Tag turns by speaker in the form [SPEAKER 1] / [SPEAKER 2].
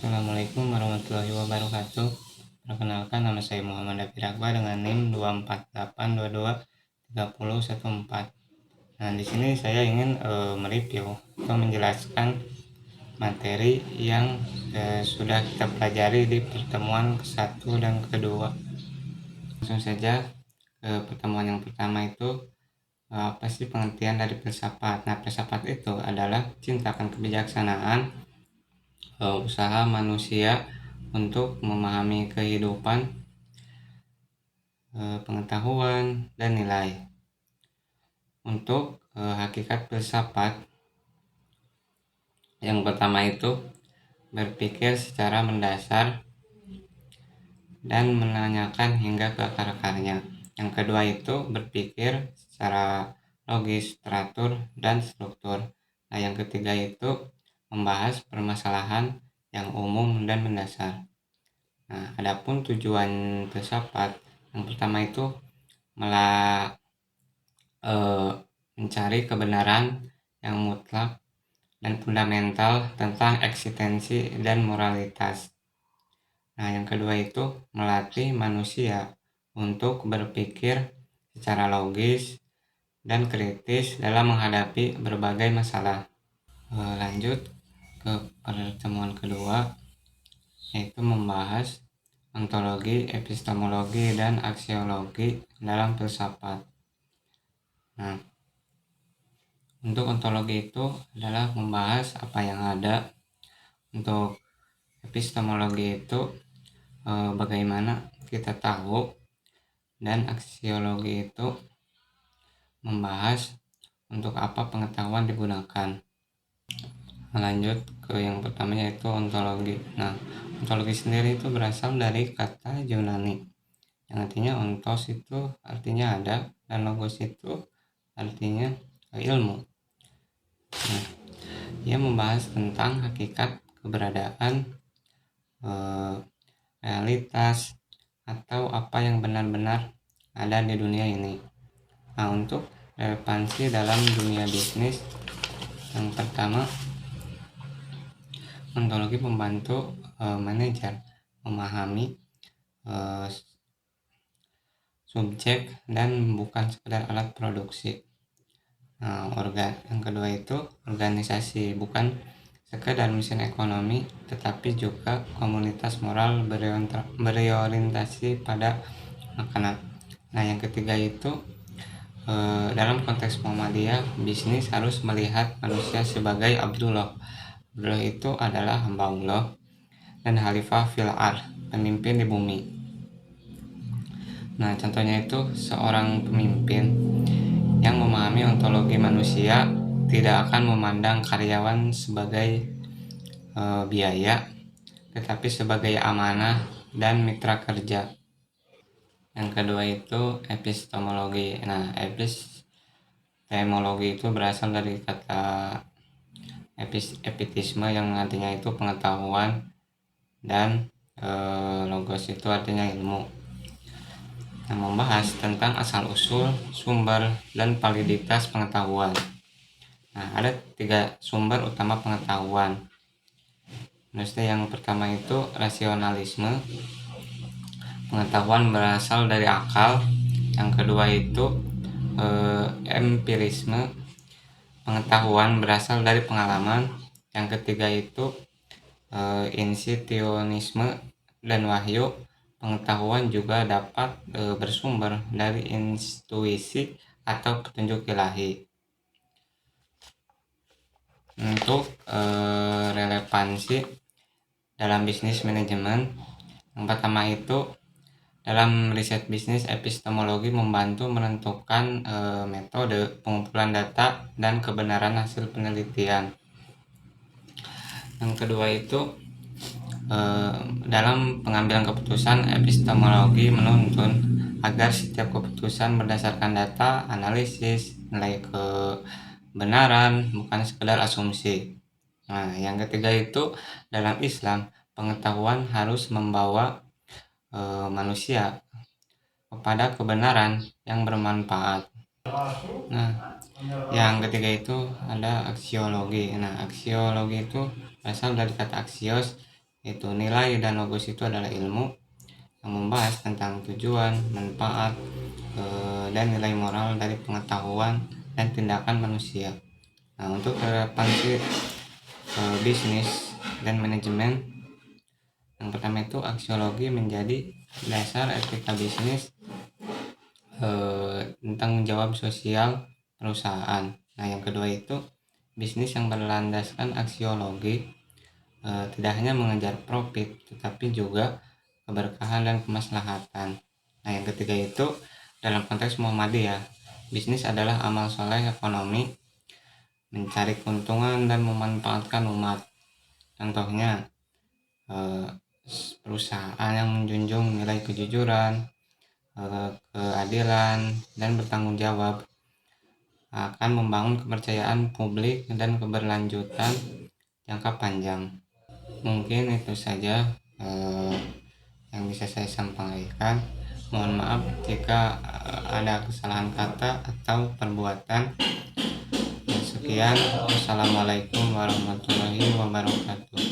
[SPEAKER 1] Assalamualaikum warahmatullahi wabarakatuh. Perkenalkan, nama saya Muhammad David Akbar dengan NIM 248223014. Nah, di sini saya ingin mereview atau menjelaskan materi yang sudah kita pelajari di pertemuan ke-1 dan kedua. Langsung saja ke pertemuan yang pertama itu, apa sih pengertian dari filsafat? Nah, filsafat itu adalah cinta akan kebijaksanaan, usaha manusia untuk memahami kehidupan, pengetahuan, dan nilai. Untuk hakikat filsafat, yang pertama itu berpikir secara mendasar dan menanyakan hingga ke akar-akarnya. Yang kedua itu berpikir secara logis, teratur, dan struktur. Nah, yang ketiga itu membahas permasalahan yang umum dan mendasar. Nah, adapun tujuan filsafat, yang pertama itu mencari kebenaran yang mutlak dan fundamental tentang eksistensi dan moralitas. Nah, yang kedua itu melatih manusia untuk berpikir secara logis dan kritis dalam menghadapi berbagai masalah. Lanjut ke pertemuan kedua, yaitu membahas ontologi, epistemologi, dan aksiologi dalam filsafat. Nah, untuk ontologi itu adalah membahas apa yang ada. Untuk epistemologi itu bagaimana kita tahu, dan aksiologi itu membahas untuk apa pengetahuan digunakan. Lanjut ke yang pertama, yaitu ontologi. Nah, ontologi sendiri itu berasal dari kata Yunani yang artinya ontos itu artinya ada, dan logos itu artinya ilmu. Nah, ia membahas tentang hakikat keberadaan, realitas, atau apa yang benar-benar ada di dunia ini. Nah, untuk relevansi dalam dunia bisnis, yang pertama, ontologi membantu manajer memahami subjek dan bukan sekedar alat produksi. Nah, yang kedua itu organisasi, bukan sekedar mesin ekonomi, tetapi juga komunitas moral berorientasi pada makanan. Nah, yang ketiga itu dalam konteks Muhammadiyah, bisnis harus melihat manusia sebagai Abdullah. Abdullah itu adalah hamba Allah dan Khalifah fil ardh, pemimpin di bumi. Nah, contohnya itu seorang pemimpin yang memahami ontologi manusia tidak akan memandang karyawan sebagai biaya, tetapi sebagai amanah dan mitra kerja. Yang kedua itu epistemologi. Nah, epistemologi itu berasal dari kata epitisme yang artinya itu pengetahuan, dan logos itu artinya ilmu. Nah, membahas tentang asal-usul, sumber, dan validitas pengetahuan. Nah, ada 3 sumber utama pengetahuan. Maksudnya yang pertama itu rasionalisme, pengetahuan berasal dari akal. Yang kedua itu empirisme, pengetahuan berasal dari pengalaman. Yang ketiga itu intuisionisme dan wahyu, pengetahuan juga dapat bersumber dari intuisi atau petunjuk ilahi. Untuk relevansi dalam bisnis manajemen, yang pertama itu dalam riset bisnis, epistemologi membantu menentukan metode pengumpulan data dan kebenaran hasil penelitian. Yang kedua itu dalam pengambilan keputusan, epistemologi menuntun agar setiap keputusan berdasarkan data, analisis, nilai kebenaran, bukan sekedar asumsi. Nah, yang ketiga itu dalam Islam, pengetahuan harus membawa manusia kepada kebenaran yang bermanfaat. Nah, yang ketiga itu ada aksiologi. Nah, aksiologi itu berasal dari kata aksios Yaitu nilai dan logos itu adalah ilmu yang membahas tentang tujuan, manfaat, dan nilai moral dari pengetahuan dan tindakan manusia. Nah, untuk relevansi bisnis dan manajemen, yang pertama itu aksiologi menjadi dasar etika bisnis, tentang jawab sosial perusahaan. Nah, yang kedua itu bisnis yang berlandaskan aksiologi tidak hanya mengejar profit tetapi juga keberkahan dan kemaslahatan. Nah, yang ketiga itu dalam konteks Muhammadiyah, bisnis adalah amal soleh ekonomi, mencari keuntungan dan memanfaatkan umat. Contohnya perusahaan yang menjunjung nilai kejujuran, keadilan, dan bertanggung jawab akan membangun kepercayaan publik dan keberlanjutan jangka panjang. Mungkin itu saja yang bisa saya sampaikan. Mohon maaf jika ada kesalahan kata atau perbuatan. Sekian, wassalamualaikum warahmatullahi wabarakatuh.